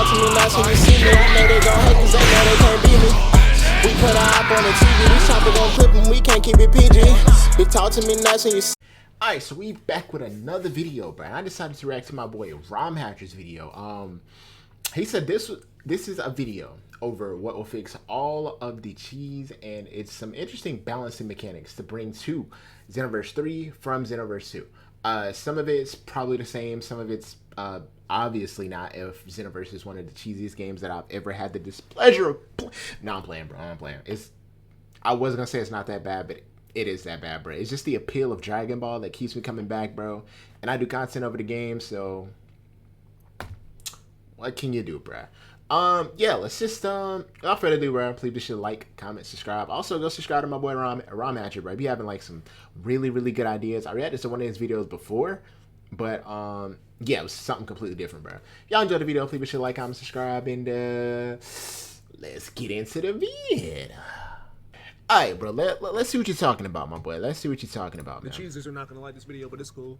to me nice when you see me. I know they gon' hate cause they know they can't beat me. We put our op on the TV, this chopper gon' clip him, we can't keep it PG. Bitch, talk to me nice when you see. Alright, so we back with another video, bro. I decided to react to my boy Rom Hatcher's video. He said this is a video over what will fix all of the cheese, and it's some interesting balancing mechanics to bring to Xenoverse 3 from Xenoverse 2. Some of it's probably the same, some of it's obviously not, if Xenoverse is one of the cheesiest games that I've ever had the displeasure of No, I'm playing, bro. I'm playing. I was gonna say it's not that bad, but it is that bad, bro. It's just the appeal of Dragon Ball that keeps me coming back, bro. And I do content over the game, so what can you do, bro? Yeah, let's just without further ado, bro, please be sure to like, comment, subscribe. Also, go subscribe to my boy Rom Hatcher, bro. If you having like some really good ideas. I reacted to one of his videos before, but yeah, it was something completely different, bro. Y'all enjoyed the video, please be sure to like, comment, subscribe, and let's get into the vid. Alright, bro, let's see what you're talking about, my boy. Let's see what you're talking about, man. The cheesers are not gonna like this video, but it's cool.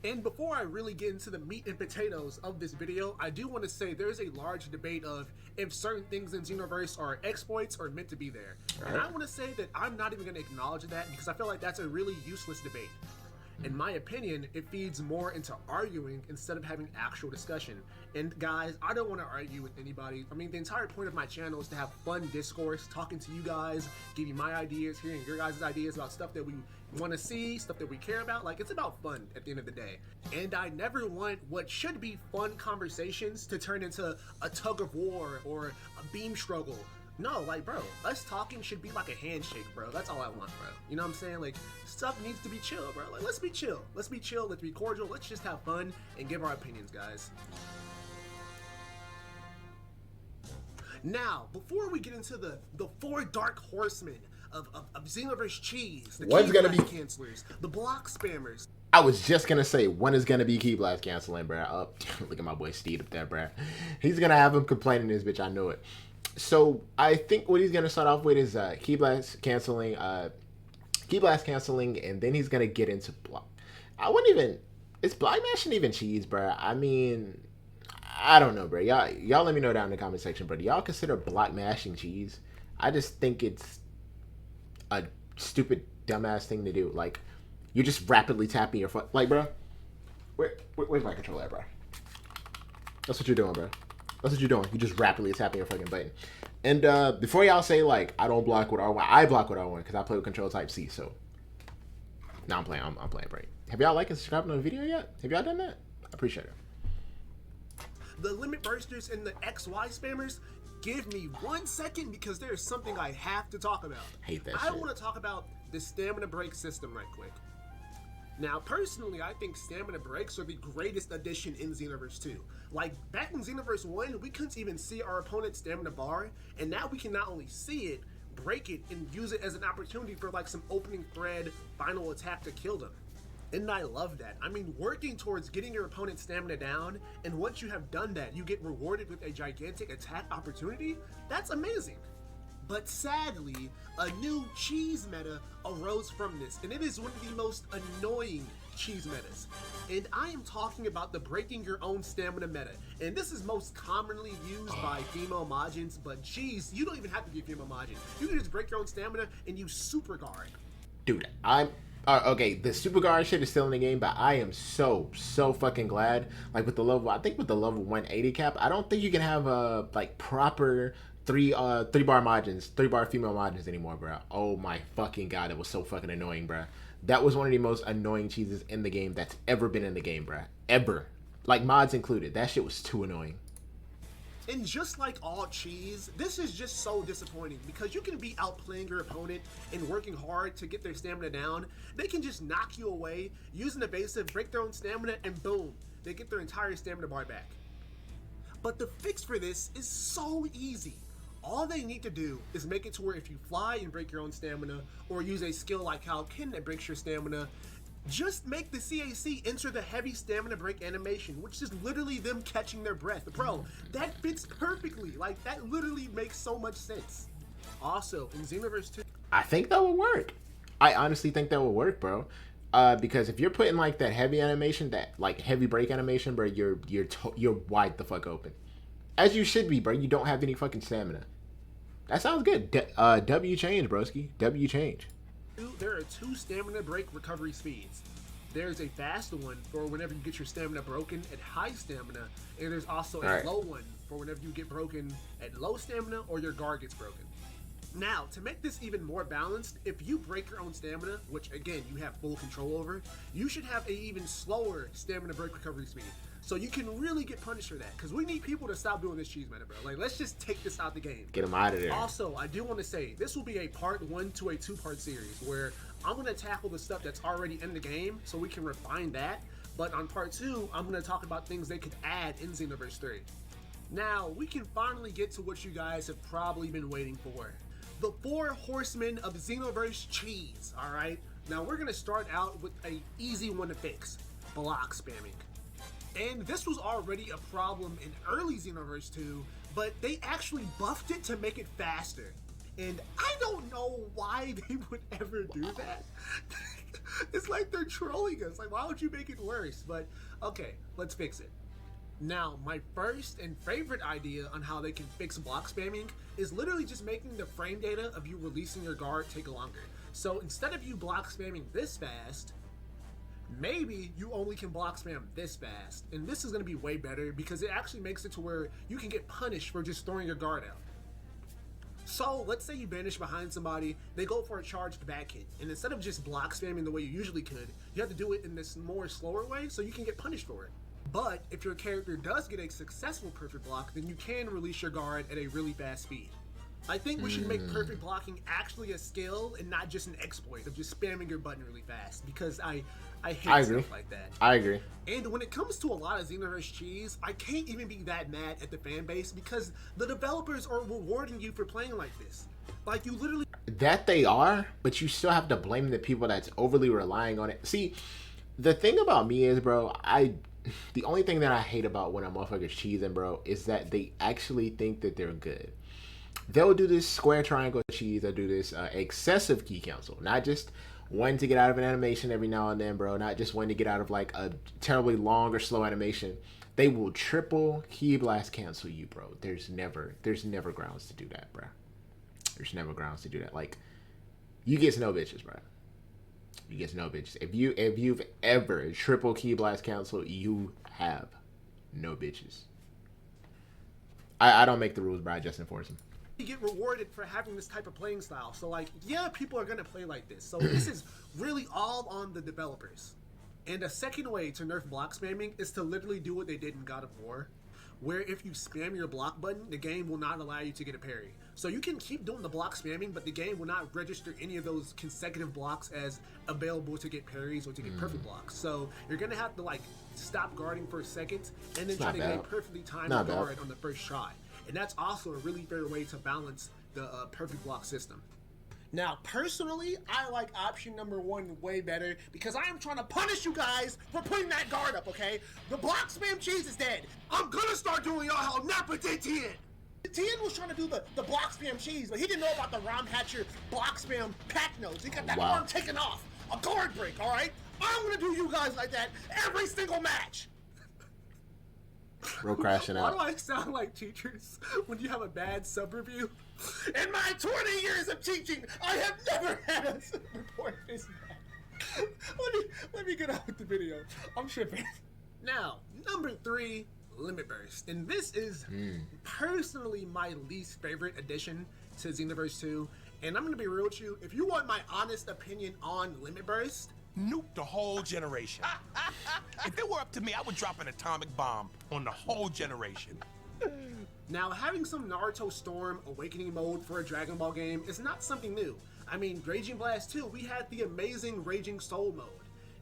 And before I really get into the meat and potatoes of this video, I do want to say there's a large debate of if certain things in Xenoverse are exploits or meant to be there. And I want to say that I'm not even going to acknowledge that because I feel like that's a really useless debate. In my opinion, it feeds more into arguing instead of having actual discussion. And guys, I don't want to argue with anybody. I mean, the entire point of my channel is to have fun discourse, talking to you guys, giving my ideas, hearing your guys' ideas about stuff that we want to see, stuff that we care about. Like, it's about fun at the end of the day. And I never want what should be fun conversations to turn into a tug of war or a beam struggle. No, like, bro, us talking should be like a handshake, bro. That's all I want, bro. You know what I'm saying? Like, stuff needs to be chill, bro. Like, let's be chill. Let's be chill. Let's be cordial. Let's just have fun and give our opinions, guys. Now, before we get into the four dark horsemen of Xenoverse cheese, the One's gonna be cancelers, the block spammers. I was just gonna say one is gonna be key blast canceling, bro. Oh, look at my boy Steve up there, bro. He's gonna have him complaining this bitch. I know it. So I think what he's gonna start off with is key blast canceling, and then he's gonna get into block. I wouldn't even. Is block mashing even cheese, bro? I mean, I don't know, bro. Y'all let me know down in the comment section, bro. Do y'all consider block mashing cheese? I just think it's a stupid, dumbass thing to do. Like, you're just rapidly tapping your foot. Like, bro, where's my controller at, bro? That's what you're doing, bro. That's what you're doing. You're just rapidly tapping your fucking button. And before y'all say, like, I don't block with R1, I block with R1 because I play with control type C, so. Now I'm playing, bro. Have y'all liked and subscribed on the video yet? Have y'all done that? I appreciate it. The limit bursters and the XY spammers, give me 1 second because there's something I have to talk about. Hate that I shit. want to talk about the stamina break system right quick. Now, personally, I think stamina breaks are the greatest addition in Xenoverse 2. Like, back in Xenoverse 1, we couldn't even see our opponent's stamina bar, and now we can not only see it, break it, and use it as an opportunity for, like, some opening thread final attack to kill them. And I love that. I mean, working towards getting your opponent's stamina down, and once you have done that, you get rewarded with a gigantic attack opportunity, that's amazing. But sadly, a new cheese meta arose from this, and it is one of the most annoying cheese metas. And I am talking about the breaking your own stamina meta. And this is most commonly used by female Majins, but geez, you don't even have to be a female Majin. You can just break your own stamina and use Super Guard. Dude, I'm... okay, the Super Guard shit is still in the game, but I am so fucking glad. Like, with the level... I think with the level 180 cap, I don't think you can have a, like, proper... three bar Majins, 3-bar female Majins anymore, bro. Oh my fucking god, it was so fucking annoying, bro. That was one of the most annoying cheeses in the game that's ever been in the game, bro. Ever. Like, mods included. That shit was too annoying. And just like all cheese, this is just so disappointing because you can be outplaying your opponent and working hard to get their stamina down. They can just knock you away, use an evasive, break their own stamina, and boom, they get their entire stamina bar back. But the fix for this is so easy. All they need to do is make it to where if you fly and break your own stamina, or use a skill like Halkin that breaks your stamina, just make the CAC enter the heavy stamina break animation, which is literally them catching their breath. Bro, that fits perfectly. Like, that literally makes so much sense. Also, in Xenoverse 2... I think that would work. I honestly think that would work, bro. Because if you're putting, like, that heavy animation, that, like, heavy break animation, bro, you're wide the fuck open. As you should be, bro. You don't have any fucking stamina. That sounds good. W change, broski. W change. There are 2 stamina break recovery speeds. There's a fast one for whenever you get your stamina broken at high stamina, and there's also a low one for whenever you get broken at low stamina or your guard gets broken. Now, to make this even more balanced, if you break your own stamina, which again you have full control over, you should have a even slower stamina break recovery speed. So you can really get punished for that, because we need people to stop doing this cheese meta, bro. Like, let's just take this out the game. Get them out of there. Also, I do want to say, this will be a part 1 to a 2-part series, where I'm going to tackle the stuff that's already in the game, so we can refine that. But on part 2, I'm going to talk about things they could add in Xenoverse 3. Now, we can finally get to what you guys have probably been waiting for. The 4 horsemen of Xenoverse cheese, alright? Now, we're going to start out with an easy one to fix. Block spamming. And this was already a problem in early Xenoverse 2, but they actually buffed it to make it faster. And I don't know why they would ever do that. It's like they're trolling us. Like, why would you make it worse? But okay, let's fix it. Now, my first and favorite idea on how they can fix block spamming is literally just making the frame data of you releasing your guard take longer. So instead of you block spamming this fast, maybe you only can block spam this fast. And this is going to be way better because it actually makes it to where you can get punished for just throwing your guard out. So let's say you banish behind somebody, they go for a charged back hit, and instead of just block spamming the way you usually could, you have to do it in this more slower way so you can get punished for it. But if your character does get a successful perfect block, then you can release your guard at a really fast speed. I think we should make perfect blocking actually a skill and not just an exploit of just spamming your button really fast, because I hate stuff like that. I agree. And when it comes to a lot of Xenoverse cheese, I can't even be that mad at the fan base because the developers are rewarding you for playing like this. Like, you literally... That they are, but you still have to blame the people that's overly relying on it. See, the thing about me is, bro, the only thing that I hate about when a motherfucker's cheesing, bro, is that they actually think that they're good. They'll do this square triangle cheese, they'll do this excessive key cancel, not just one to get out of an animation every now and then, bro, not just one to get out of like a terribly long or slow animation. They will triple key blast cancel you, bro. There's never grounds to do that, bro. There's never grounds to do that. Like, you get no bitches, bro. You get no bitches. If you've ever triple key blast cancel, you have no bitches. I don't make the rules, bro. I just enforce them. You get rewarded for having this type of playing style. So like, yeah, people are gonna play like this. So this is really all on the developers. And a second way to nerf block spamming is to literally do what they did in God of War, where if you spam your block button, the game will not allow you to get a parry. So you can keep doing the block spamming, but the game will not register any of those consecutive blocks as available to get parries or to get perfect blocks. So you're gonna have to like stop guarding for a second and then try to get a perfectly timed guard on the first try. And that's also a really fair way to balance the perfect block system. Now, personally, I like option number 1 way better because I am trying to punish you guys for putting that guard up, okay? The block spam cheese is dead. I'm gonna start doing y'all how Nappa did Tien. Tien was trying to do the block spam cheese, but he didn't know about the Rom Hatcher block spam pack notes. He got that arm taken off. A guard break, all right? I'm gonna do you guys like that every single match. Bro crashing out. Why do I sound like teachers when you have a bad sub review? In my 20 years of teaching, I have never had a sub report this bad. Let me get out with the video. I'm tripping. Now, number 3, Limit Burst. And this is personally my least favorite addition to Xenoverse 2. And I'm gonna be real with you. If you want my honest opinion on Limit Burst, nuke the whole generation. If it were up to me, I would drop an atomic bomb on the whole generation. Now, having some Naruto Storm Awakening mode for a Dragon Ball game is not something new. I mean, Raging Blast 2, we had the amazing Raging Soul mode.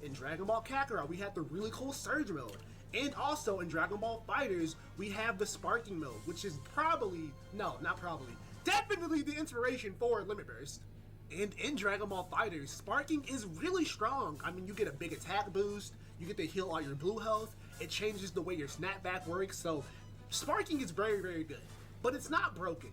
In Dragon Ball Kakarot, we had the really cool Surge mode. And also in Dragon Ball FighterZ, we have the Sparking mode, which is definitely the inspiration for Limit Burst. And in Dragon Ball FighterZ, Sparking is really strong. I mean, you get a big attack boost, you get to heal all your blue health, it changes the way your snapback works, so Sparking is very, very good. But it's not broken.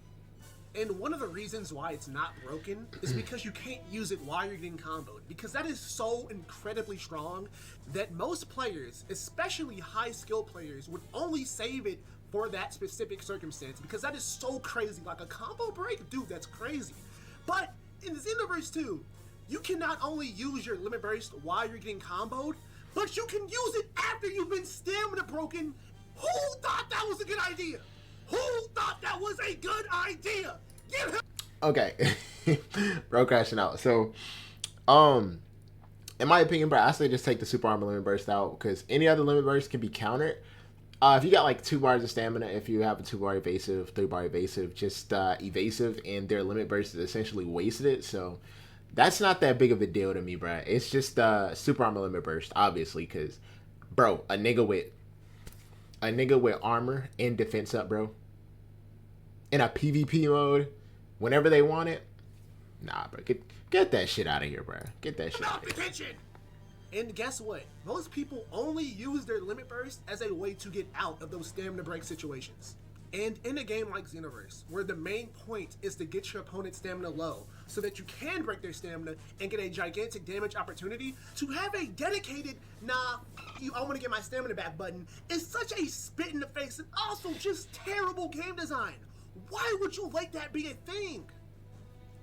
And one of the reasons why it's not broken is because you can't use it while you're getting comboed, because that is so incredibly strong that most players, especially high skill players, would only save it for that specific circumstance, because that is so crazy. Like a combo break, dude, that's crazy. But in Xenoverse 2, you can not only use your limit burst while you're getting comboed, but you can use it after you've been stamina broken. Who thought that was a good idea? Who thought that was a good idea? Give him. Okay. Bro crashing out. So, in my opinion, bro, I say just take the super armor limit burst out, because any other limit burst can be countered. If you got like 2 bars of stamina, if you have a 2-bar evasive, 3-bar evasive, just evasive and their limit burst is essentially wasted. So that's not that big of a deal to me, bro. It's just super armor limit burst, obviously, because, bro, a nigga with armor and defense up, bro, in a PvP mode, whenever they want it, nah, bro, get that shit out of here, bro. Get that shit out of here. And guess what? Most people only use their limit burst as a way to get out of those stamina break situations. And in a game like Xenoverse, where the main point is to get your opponent's stamina low so that you can break their stamina and get a gigantic damage opportunity, to have a dedicated, nah, I want to get my stamina back button is such a spit in the face and also just terrible game design. Why would you let that be a thing?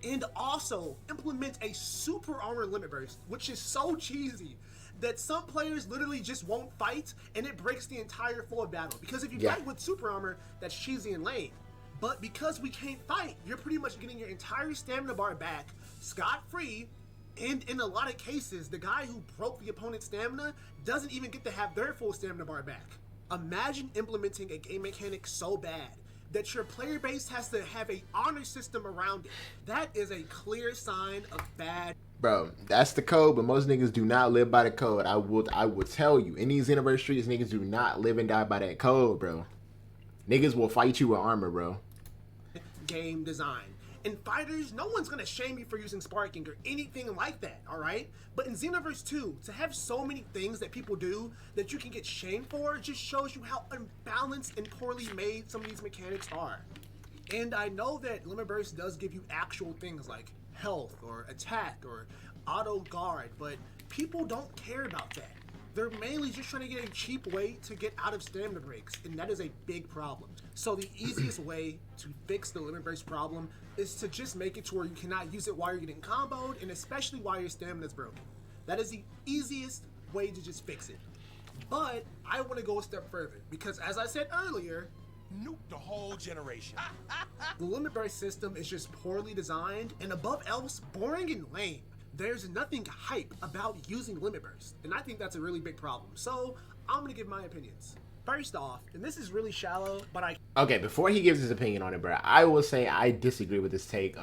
And also implement a super armor limit burst, which is so cheesy that some players literally just won't fight and it breaks the entire flow of battle. Because if you fight with super armor, that's cheesy and lame. But because we can't fight, you're pretty much getting your entire stamina bar back scot-free. And in a lot of cases, the guy who broke the opponent's stamina doesn't even get to have their full stamina bar back. Imagine implementing a game mechanic so bad that your player base has to have a honor system around it. That is a clear sign of bad. Bro, that's the code, but most niggas do not live by the code. I will tell you, in these Xenoverse streets, niggas do not live and die by that code, bro. Niggas will fight you with armor, bro. Game design. In fighters, no one's gonna shame you for using sparking or anything like that, alright? But in Xenoverse 2, to have so many things that people do that you can get shamed for just shows you how unbalanced and poorly made some of these mechanics are. And I know that limit burst does give you actual things like health or attack or auto guard, but people don't care about that. They're mainly just trying to get a cheap way to get out of stamina breaks, and that is a big problem. So the easiest way to fix the limit burst problem is to just make it to where you cannot use it while you're getting comboed, and especially while your stamina's broken. That is the easiest way to just fix it. But I want to go a step further, because as I said earlier, nuke the whole generation. The limit burst system is just poorly designed, and above else, boring and lame. There's nothing hype about using limit burst, and I think that's a really big problem. So I'm gonna give my opinions. First off, and this is really shallow, but Okay, before he gives his opinion on it, bro, I will say I disagree with this take.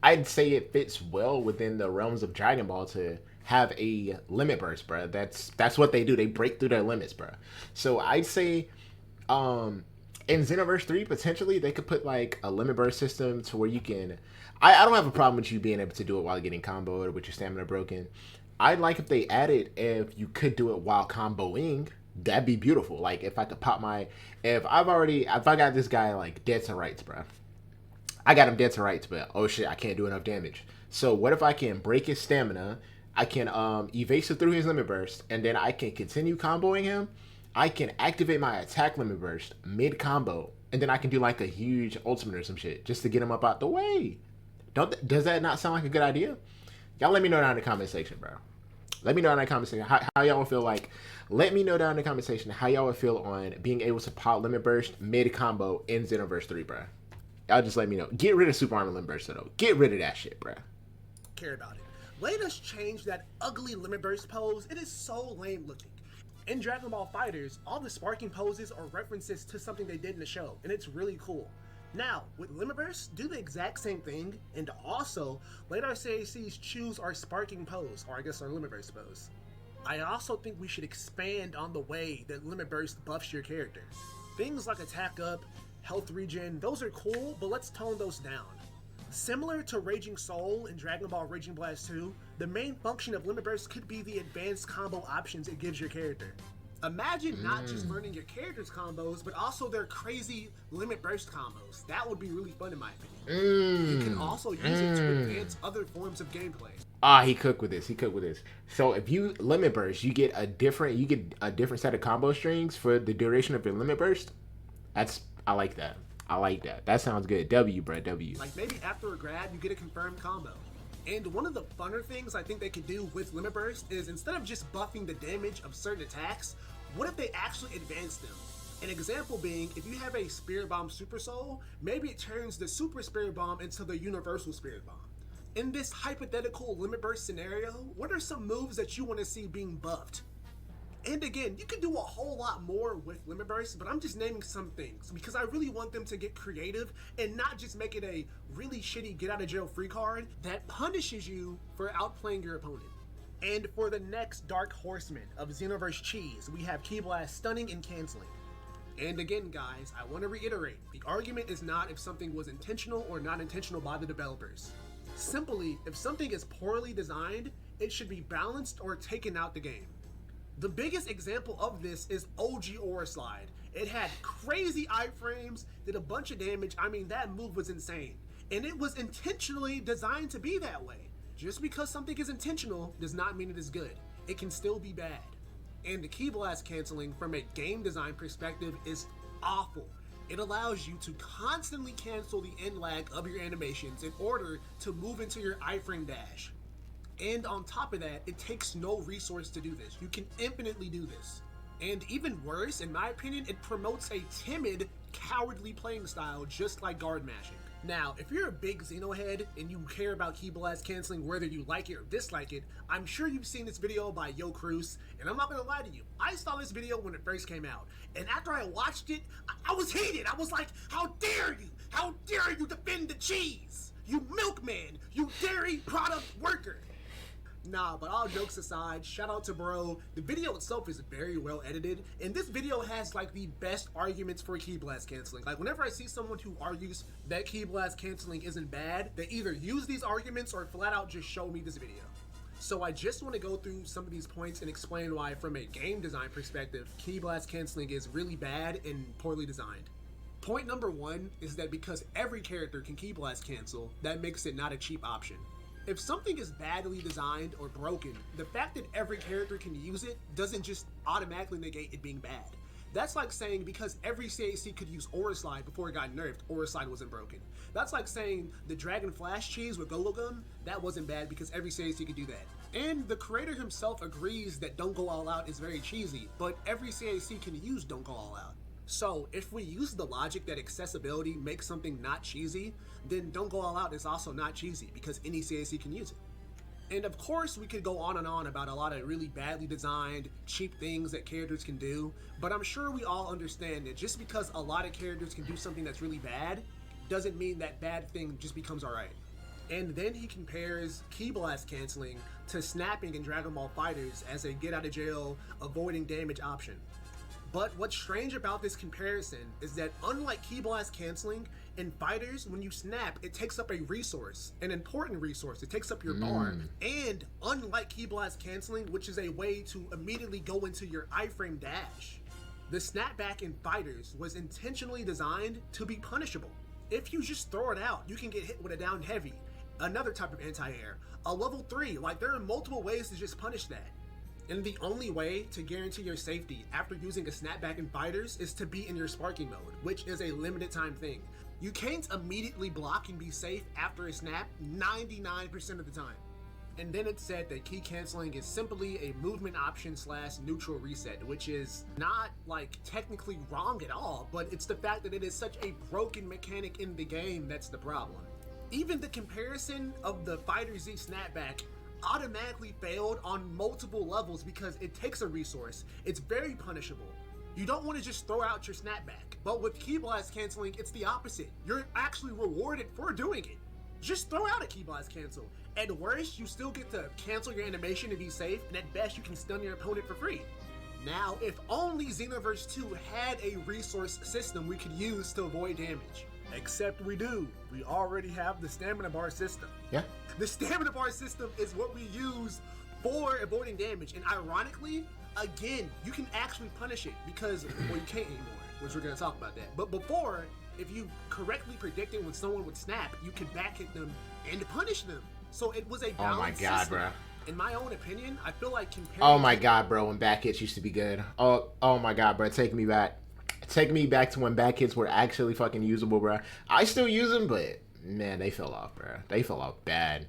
I'd say it fits well within the realms of Dragon Ball to have a limit burst, bro. That's what they do. They break through their limits, bro. So I'd say in Xenoverse 3, potentially they could put like a limit burst system to where you can. I don't have a problem with you being able to do it while getting comboed or with your stamina broken. I'd like if they added, if you could do it while comboing, that'd be beautiful. Like if I could pop my, if I got this guy like dead to rights, bro. I got him dead to rights, but oh shit, I can't do enough damage. So what if I can break his stamina, I can evasive through his limit burst, and then I can continue comboing him. I can activate my attack limit burst mid combo, and then I can do like a huge ultimate or some shit just to get him up out the way. Does that not sound like a good idea? Y'all let me know down in the comment section, bro. Let me know in the comment section how y'all would feel like. Let me know down in the comment section how y'all would feel on being able to pop limit burst mid combo in Xenoverse 3, bro. Y'all just let me know. Get rid of super armor limit burst though. Get rid of that shit, bro. Care about it. Let us change that ugly limit burst pose. It is so lame looking. In Dragon Ball FighterZ, all the sparking poses are references to something they did in the show, and it's really cool. Now, with limit burst, do the exact same thing, and also let our CACs choose our sparking pose, or I guess our limit burst pose. I also think we should expand on the way that limit burst buffs your character. Things like attack up, health regen, those are cool, but let's tone those down. Similar to Raging Soul in Dragon Ball Raging Blast 2, the main function of limit burst could be the advanced combo options it gives your character. Imagine not just learning your character's combos, but also their crazy limit burst combos. That would be really fun in my opinion. You can also use it to advance other forms of gameplay. He cooked with this. So if you limit burst, you get a different set of combo strings for the duration of your limit burst. I like that. I like that. That sounds good. W, bro. W. Like maybe after a grab, you get a confirmed combo. And one of the funner things I think they could do with Limit Burst is instead of just buffing the damage of certain attacks, what if they actually advance them? An example being, if you have a Spirit Bomb Super Soul, maybe it turns the Super Spirit Bomb into the Universal Spirit Bomb. In this hypothetical Limit Burst scenario, what are some moves that you want to see being buffed? And again, you can do a whole lot more with Limit Burst, but I'm just naming some things because I really want them to get creative and not just make it a really shitty get out of jail free card that punishes you for outplaying your opponent. And for the next Dark Horseman of Xenoverse Cheese, we have Ki Blast Stunning and Canceling. And again, guys, I want to reiterate, the argument is not if something was intentional or not intentional by the developers. Simply, if something is poorly designed, it should be balanced or taken out the game. The biggest example of this is OG Aura Slide. It had crazy iframes, did a bunch of damage. I mean, that move was insane. And it was intentionally designed to be that way. Just because something is intentional does not mean it is good. It can still be bad. And the Ki Blast canceling from a game design perspective is awful. It allows you to constantly cancel the end lag of your animations in order to move into your iframe dash. And on top of that, it takes no resource to do this. You can infinitely do this. And even worse, in my opinion, it promotes a timid, cowardly playing style just like guard mashing. Now, if you're a big Xeno head and you care about Ki Blast canceling whether you like it or dislike it, I'm sure you've seen this video by Yo Cruz, and I'm not gonna lie to you, I saw this video when it first came out, and after I watched it, I was heated. I was like, how dare you? How dare you defend the cheese? You milkman, you dairy product worker. Nah, but all jokes aside, shout out to bro. The video itself is very well edited, and this video has like the best arguments for Ki Blast canceling. Like whenever I see someone who argues that Ki Blast canceling isn't bad, they either use these arguments or flat out just show me this video. So I just want to go through some of these points and explain why from a game design perspective, Ki Blast canceling is really bad and poorly designed. Point number one is that because every character can Ki Blast cancel, that makes it not a cheap option. If something is badly designed or broken, the fact that every character can use it doesn't just automatically negate it being bad. That's like saying because every CAC could use Aura Slide before it got nerfed, Aura Slide wasn't broken. That's like saying the Dragon Flash cheese with Go-Go Gun, that wasn't bad because every CAC could do that. And the creator himself agrees that Don't Go All Out is very cheesy, but every CAC can use Don't Go All Out. So if we use the logic that accessibility makes something not cheesy, then Don't Go All Out is also not cheesy because any CAC can use it. And of course we could go on and on about a lot of really badly designed, cheap things that characters can do, but I'm sure we all understand that just because a lot of characters can do something that's really bad, doesn't mean that bad thing just becomes alright. And then he compares Ki Blast canceling to snapping in Dragon Ball FighterZ as a get out of jail, avoiding damage option. But what's strange about this comparison is that unlike Ki Blast canceling, in FighterZ, when you snap, it takes up a resource, an important resource. It takes up your bar. And unlike Ki Blast canceling, which is a way to immediately go into your iframe dash, the snapback in FighterZ was intentionally designed to be punishable. If you just throw it out, you can get hit with a down heavy, another type of anti-air, a level 3, like there are multiple ways to just punish that. And the only way to guarantee your safety after using a snapback in FighterZ is to be in your sparking mode, which is a limited time thing. You can't immediately block and be safe after a snap 99% of the time. And then it said that Ki canceling is simply a movement option / neutral reset, which is not like technically wrong at all, but it's the fact that it is such a broken mechanic in the game that's the problem. Even the comparison of the FighterZ snapback automatically failed on multiple levels because it takes a resource. It's very punishable. You don't want to just throw out your snapback. But with Ki Blast canceling, it's the opposite. You're actually rewarded for doing it. Just throw out a Ki Blast cancel. At worst, you still get to cancel your animation to be safe, and at best, you can stun your opponent for free. Now, if only Xenoverse 2 had a resource system we could use to avoid damage. Except we do. We already have the stamina bar system. Yeah. The stamina bar system is what we use for avoiding damage. And ironically, again, you can actually punish it because, well, you can't anymore, which we're going to talk about that. But before, if you correctly predicted when someone would snap, you could back hit them and punish them. So it was a balanced system. bro. In my own opinion, I feel like comparing... Oh my god, bro, when back hits used to be good. Oh my god, bro, take me back. take me back to when back hits were actually fucking usable, bro. I still use them, but man, they fell off, bro. They fell off bad.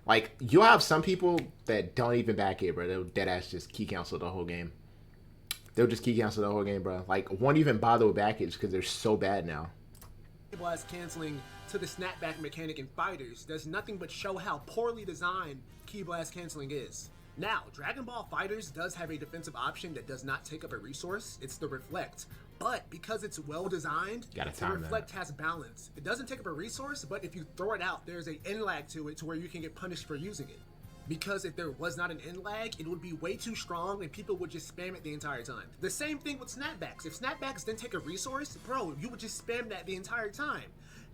Like, you'll have some people that don't even back hit, bro. They'll deadass just key cancel the whole game. They'll just key cancel the whole game, bro. Like, won't even bother with back hits because they're so bad now. Blast canceling to the snapback mechanic in fighters does nothing but show how poorly designed key blast canceling is. Now, Dragon Ball FighterZ does have a defensive option that does not take up a resource. It's the Reflect. But because it's well designed, the Reflect has balance. It doesn't take up a resource, but if you throw it out, there's an end lag to it to where you can get punished for using it. Because if there was not an end lag, it would be way too strong and people would just spam it the entire time. The same thing with snapbacks. If snapbacks didn't take a resource, bro, you would just spam that the entire time.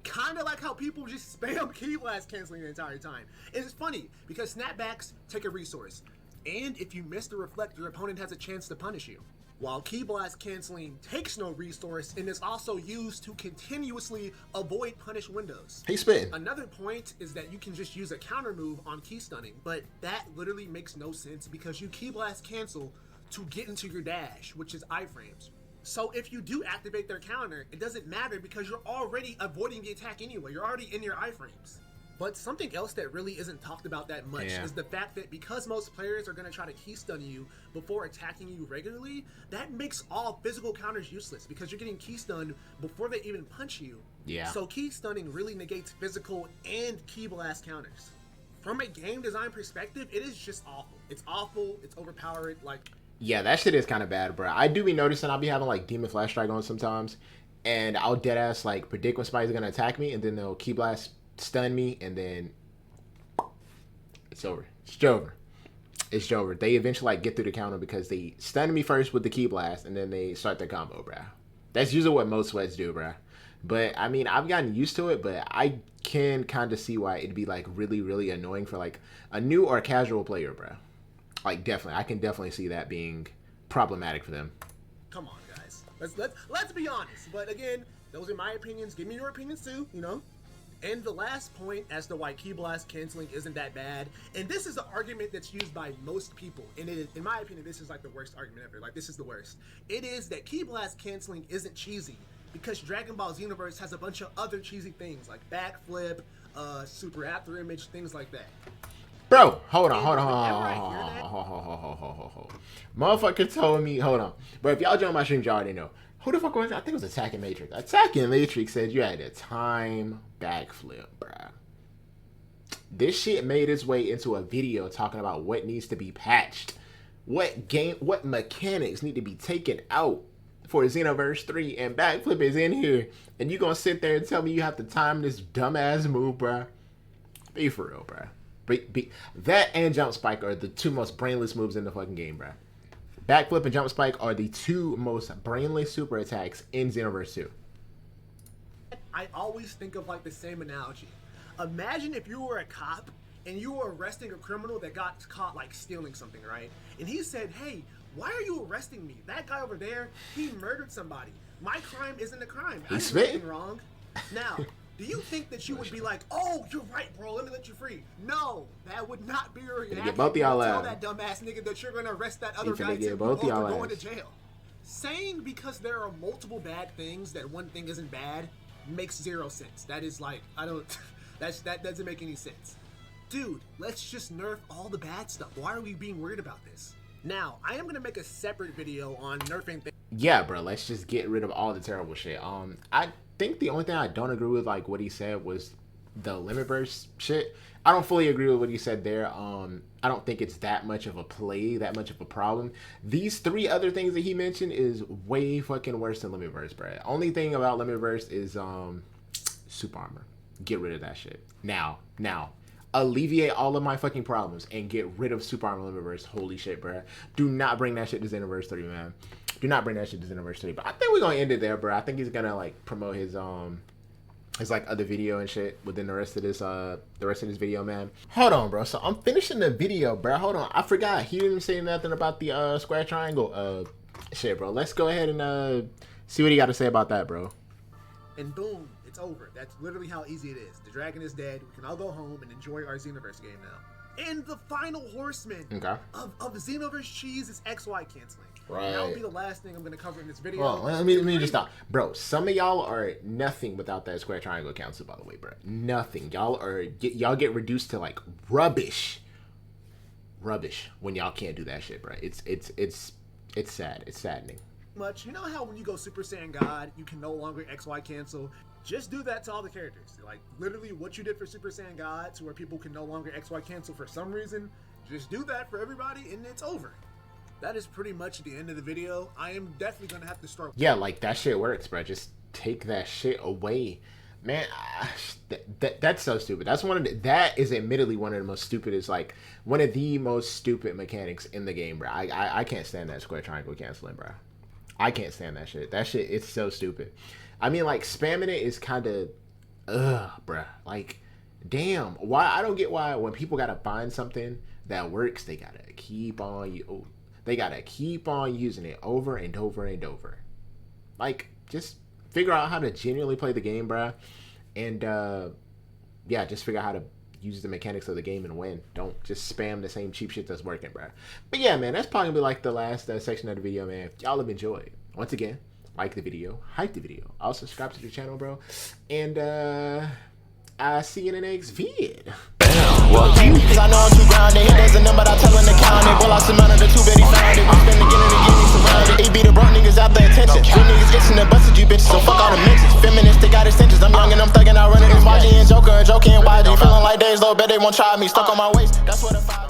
Kinda like how people just spam key blast canceling the entire time. And it's funny, because snapbacks take a resource. And if you miss the Reflect, your opponent has a chance to punish you. While key blast canceling takes no resource and is also used to continuously avoid punish windows. He's spitting. Another point is that you can just use a counter move on key stunning, but that literally makes no sense because you key blast cancel to get into your dash, which is iframes. So if you do activate their counter, it doesn't matter because you're already avoiding the attack anyway. You're already in your iframes. But something else that really isn't talked about that much is the fact that because most players are going to try to key stun you before attacking you regularly, that makes all physical counters useless because you're getting key stunned before they even punch you. Yeah. So key stunning really negates physical and key blast counters. From a game design perspective, it is just awful. It's awful. It's overpowered. Like, yeah, that shit is kind of bad, bro. I do be noticing I'll be having like Demon Flash Strike on sometimes, and I'll deadass like predict when somebody's gonna attack me, and then they'll key blast stun me, and then it's over. It's over. It's over. They eventually like get through the counter because they stun me first with the key blast, and then they start their combo, bruh. That's usually what most sweats do, bruh. But I mean, I've gotten used to it, but I can kind of see why it'd be like really, really annoying for like a new or casual player, bruh. Like definitely, I can definitely see that being problematic for them. Come on, guys. Let's be honest. But again, those are my opinions. Give me your opinions too, you know. And the last point as to why key blast canceling isn't that bad, and this is the argument that's used by most people, and it is, in my opinion, this is like the worst argument ever. Like, this is the worst. It is that key blast canceling isn't cheesy because Dragon Ball Xenoverse has a bunch of other cheesy things like backflip, super after image, things like that. Bro, hold on. Motherfucker told me, hold on. But if y'all join my stream, y'all already know. Who the fuck was it? I think it was Attacking Matrix. Attacking Matrix said you had a time backflip, bruh. This shit made its way into a video talking about what needs to be patched. What mechanics need to be taken out for Xenoverse 3, and backflip is in here. And you gonna sit there and tell me you have to time this dumbass move, bruh? Be for real, bruh. That and jump spike are the two most brainless moves in the fucking game, bruh. Backflip and jump spike are the two most brainless super attacks in Xenoverse 2. I always think of like the same analogy. Imagine if you were a cop and you were arresting a criminal that got caught like stealing something, right? And he said, hey, why are you arresting me? That guy over there, he murdered somebody. My crime isn't a crime. I did nothing wrong. Now, do you think that you would be like, oh, you're right, bro, let me let you free? No, that would not be your reaction. Get both y'all tell out. that dumbass nigga that you're gonna arrest that other guy get too, both or y'all going to ass. jail. Saying because there are multiple bad things that one thing isn't bad makes zero sense. That is like, I don't, that doesn't make any sense. Dude, let's just nerf all the bad stuff. Why are we being worried about this? Now, I am gonna make a separate video on nerfing things. Yeah, bro, let's just get rid of all the terrible shit. I think the only thing I don't agree with, like what he said, was the limit burst shit. I don't fully agree with what he said there. I don't think it's that much of a play, that much of a problem. These three other things that he mentioned is way fucking worse than limit burst, bro. Only thing about limit burst is super armor. Get rid of that shit now. Alleviate all of my fucking problems and get rid of super armor limit burst. Holy shit, bro. Do not bring that shit to Xenoverse 3, man. Do not bring that shit to Xenoverse 3. But I think we're gonna end it there, bro. I think he's gonna like promote his like other video and shit within the rest of this video, man. Hold on, bro. So I'm finishing the video, bro. Hold on. I forgot. He didn't say nothing about the square triangle shit, bro. Let's go ahead and see what he got to say about that, bro. And boom, it's over. That's literally how easy it is. The dragon is dead. We can all go home and enjoy our Xenoverse game now. And the final horseman of Xenoverse cheese is XY canceling. Right. And that will be the last thing I'm going to cover in this video. Well, let me just stop. Bro, some of y'all are nothing without that square triangle cancel, by the way, bro. Nothing. Y'all get reduced to like rubbish when y'all can't do that shit, bro. It's sad. It's saddening. Much. You know how when you go Super Saiyan God, you can no longer XY cancel? Just do that to all the characters. Like, literally what you did for Super Saiyan God to where people can no longer XY cancel for some reason, just do that for everybody and it's over. That is pretty much the end of the video. I am definitely going to have to start. Yeah, like, that shit works, bro. Just take that shit away. Man, that's so stupid. That is admittedly one of the most stupidest, like, one of the most stupid mechanics in the game, bro. I can't stand that square triangle canceling, bro. I can't stand that shit. That shit, it's so stupid. I mean, like, spamming it is kind of, bruh. Like, damn. Why? I don't get why when people gotta find something that works, they gotta keep on using it over and over and over. Like, just figure out how to genuinely play the game, bruh. And, yeah, just figure out how to use the mechanics of the game and win. Don't just spam the same cheap shit that's working, bruh. But yeah, man, that's probably gonna be like the last section of the video, man. If y'all have enjoyed, once again, like the video, hype the video, also subscribe to the channel, bro. And I'll see you in the next vid. Cause I know I'm too grounded. He doesn't know, but I tell him to count it. Well, I surmounted the two, but he found it. We spend again and again, he surrounded. He be the broke niggas out there attention. Real niggas itching to busted you bitches, so fuck all the mentions. Feminists, they got extensions. I'm young and I'm thugging, I run it. It's YG and Joker and Joker and YG. Feeling like days, though, bet they won't try me. Stuck on my waist, that's what I find.